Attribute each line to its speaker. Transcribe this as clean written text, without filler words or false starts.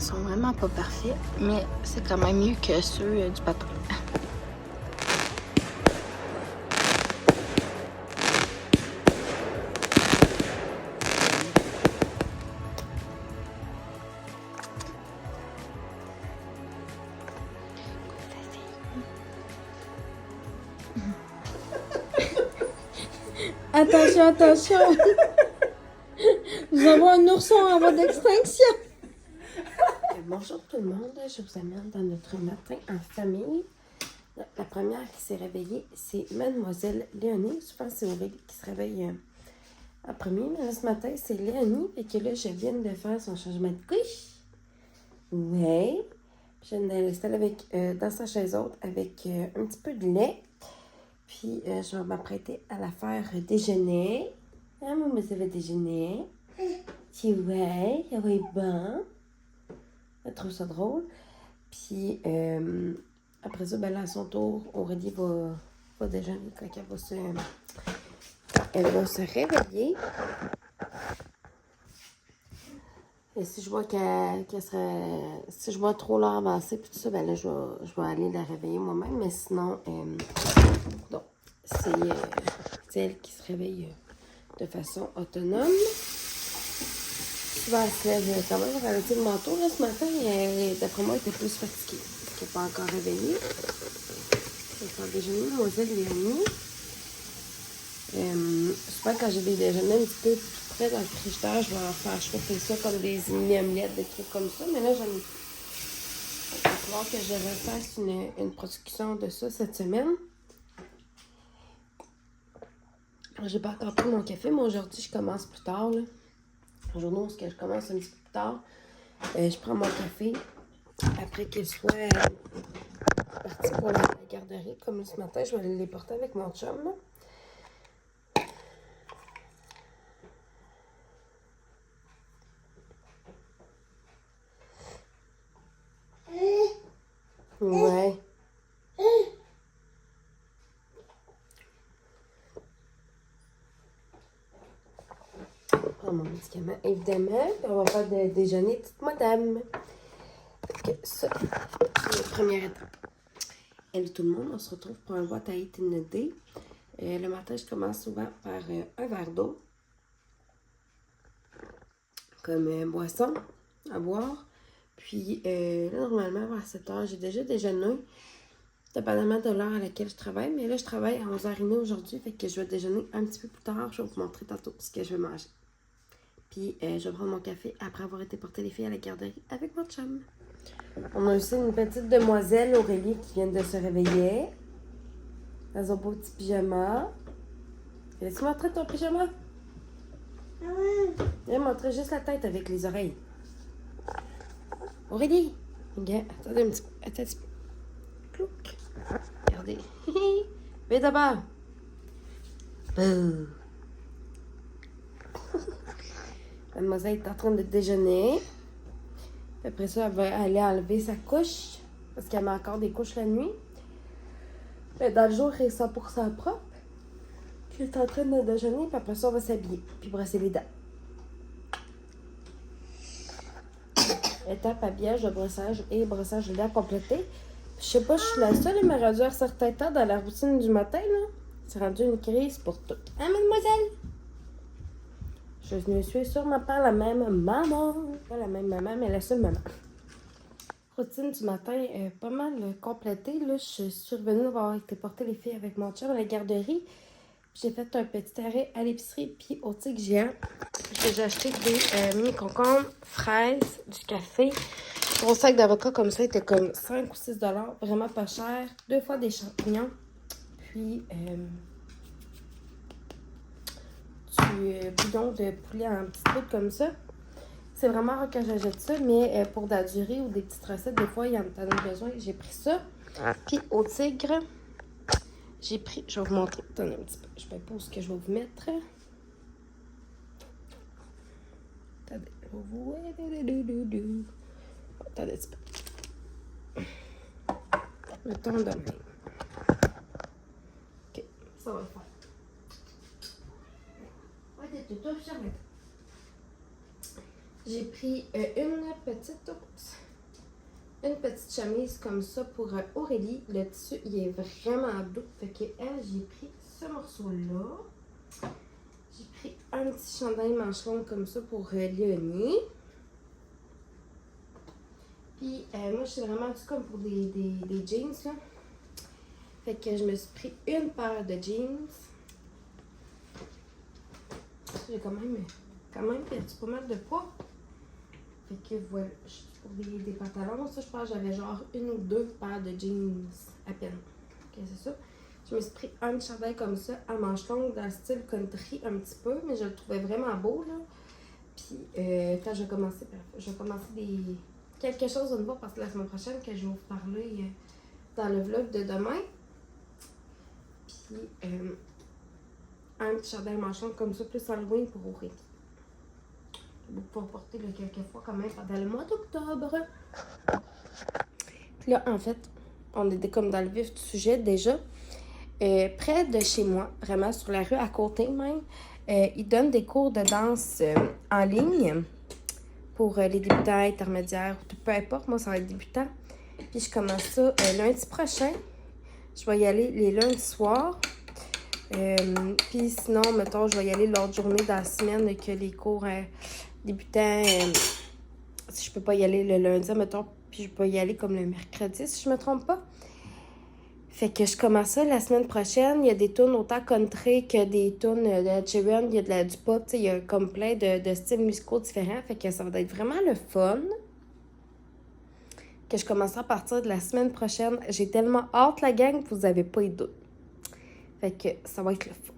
Speaker 1: sont vraiment pas parfaits, mais c'est quand même mieux que ceux du papa.
Speaker 2: Attention, attention! Nous avons un ourson en voie d'extinction! Bonjour tout le monde, je vous amène dans notre matin en famille. La première qui s'est réveillée, c'est Mademoiselle Léonie. Je pense que c'est Aurélie qui se réveille en premier, mais là, ce matin, c'est Léonie. Et que là, je viens de faire son changement de couche. Ouais. Je viens de l'installer dans sa chaise haute avec un petit peu de lait. Puis, je vais m'apprêter à la faire déjeuner. Ah, maman, ça va déjeuner. Tu vois, ça va être bon. Elle trouve ça drôle. Puis, après ça, ben là, à son tour, Aurélie va déjeuner quand elle va se réveiller. Et si je vois si je vois trop l'heure avancer, puis tout ça, ben là, je vais aller la réveiller moi-même. Mais sinon, non, c'est elle qui se réveille de façon autonome. Souvent, elle se lève quand même relativement tôt. Là, ce matin, d'après moi, elle était plus fatiguée. Elle n'est pas encore réveillée. Je vais faire déjeuner, Mademoiselle Léonie. Souvent, quand j'ai des déjeuners un petit peu tout près dans le frigidaire, je vais faire chauffer ça comme des mini-omelettes, des trucs comme ça. Mais là, il va falloir que je refasse une production de ça cette semaine. J'ai pas encore pris mon café, mais aujourd'hui, je commence plus tard. Là. Aujourd'hui, où je commence un petit peu plus tard, je prends mon café après qu'il soit parti pour la garderie. Comme ce matin, je vais aller les porter avec mon chum. Là. Ouais. Prends mon médicament, évidemment. Puis on va faire déjeuner, petite madame. Ok, ça, c'est la première étape. Hello tout le monde, on se retrouve pour un What I Eat in a Day. Le matin, je commence souvent par un verre d'eau. Comme boisson à boire. Puis là, normalement, vers 7 heures, j'ai déjà déjeuné. Dépendamment de l'heure à laquelle je travaille. Mais là, je travaille à 11h30 aujourd'hui. Fait que je vais déjeuner un petit peu plus tard. Je vais vous montrer tantôt ce que je vais manger. Puis je vais prendre mon café après avoir été porter les filles à la garderie avec mon chum. On a aussi une petite demoiselle, Aurélie, qui vient de se réveiller. Dans un beau petit pyjama. Veux-tu montrer ton pyjama? Viens montrer juste la tête avec les oreilles. Aurélie! Regarde, attendez un petit peu. Attends un petit peu. Clouc. Regardez. Viens d'abord. Mademoiselle est en train de déjeuner. Après ça, elle va aller enlever sa couche. Parce qu'elle met encore des couches la nuit. Mais dans le jour, elle est 100% propre. Puis elle est en train de déjeuner. Puis après ça, on va s'habiller. Puis brosser les dents. Étape habillage de brossage et brossage de dents complété. Je sais pas, je suis la seule à me réduire un certain temps dans la routine du matin, là. C'est rendu une crise pour tout. Hein, mademoiselle? Je ne suis sûrement pas la même maman. Pas la même maman, mais la seule maman. Routine du matin, pas mal complétée. Là, je suis revenue avoir été porter les filles avec mon chum à la garderie. J'ai fait un petit arrêt à l'épicerie puis au Tigre Géant. J'ai acheté des mini concombres, fraises, du café. Mon sac d'avocat comme ça était comme 5 ou 6 $. Vraiment pas cher. 2 fois des champignons. Puis du bouillon de poulet en petites poudres comme ça. C'est vraiment rare que j'achète ça, mais pour de la durée ou des petites recettes, des fois, il y en a besoin. J'ai pris ça. Puis au Tigre, j'ai pris... Je vais vous montrer. Attendez un petit peu. Je sais pas où ce que je vais vous mettre. Attendez. Attendez un petit peu. Mettons de même. OK. Ça va le faire. Ouais, t'es tout fermé. J'ai pris une petite... Oups. une petite chemise comme ça pour Aurélie. Le tissu, il est vraiment doux. Fait que elle, j'ai pris ce morceau-là. J'ai pris un petit chandail manche longue comme ça pour Léonie. Puis moi, je suis vraiment du comme pour des jeans, là. Fait que je me suis pris une paire de jeans. J'ai quand même perdu pas mal de poids. Fait que voilà, pour des pantalons, ça je pense que j'avais genre une ou deux paires de jeans à peine. Ok, c'est ça. Je me suis pris un petit chandail comme ça, à manches longues, dans le style country un petit peu, mais je le trouvais vraiment beau, là. Puis quand je vais commencer quelque chose de nouveau, parce que la semaine prochaine, que je vais vous parler dans le vlog de demain. Puis un petit chandail manches longues comme ça, plus Halloween pour Aurélie. Vous pouvez porter quelques fois quand même pendant le mois d'octobre. Puis là, en fait, on était comme dans le vif du sujet déjà. Près de chez moi, vraiment sur la rue à côté même, ils donnent des cours de danse en ligne pour les débutants, intermédiaires, peu importe. Moi, ça va être débutant. Puis je commence ça lundi prochain. Je vais y aller les lundis soirs. Puis sinon, mettons, je vais y aller l'autre journée dans la semaine que les cours débutants, si je peux pas y aller le lundi, mettons, puis je peux y aller comme le mercredi, si je me trompe pas. Fait que je commence ça la semaine prochaine. Il y a des tunes autant country que des tunes de Sheeran, il y a du pop, tu sais, il y a comme plein de styles musicaux différents. Fait que ça va être vraiment le fun. Que je commence à partir de la semaine prochaine. J'ai tellement hâte, la gang, que vous avez pas idée. Fait que ça va être le fun.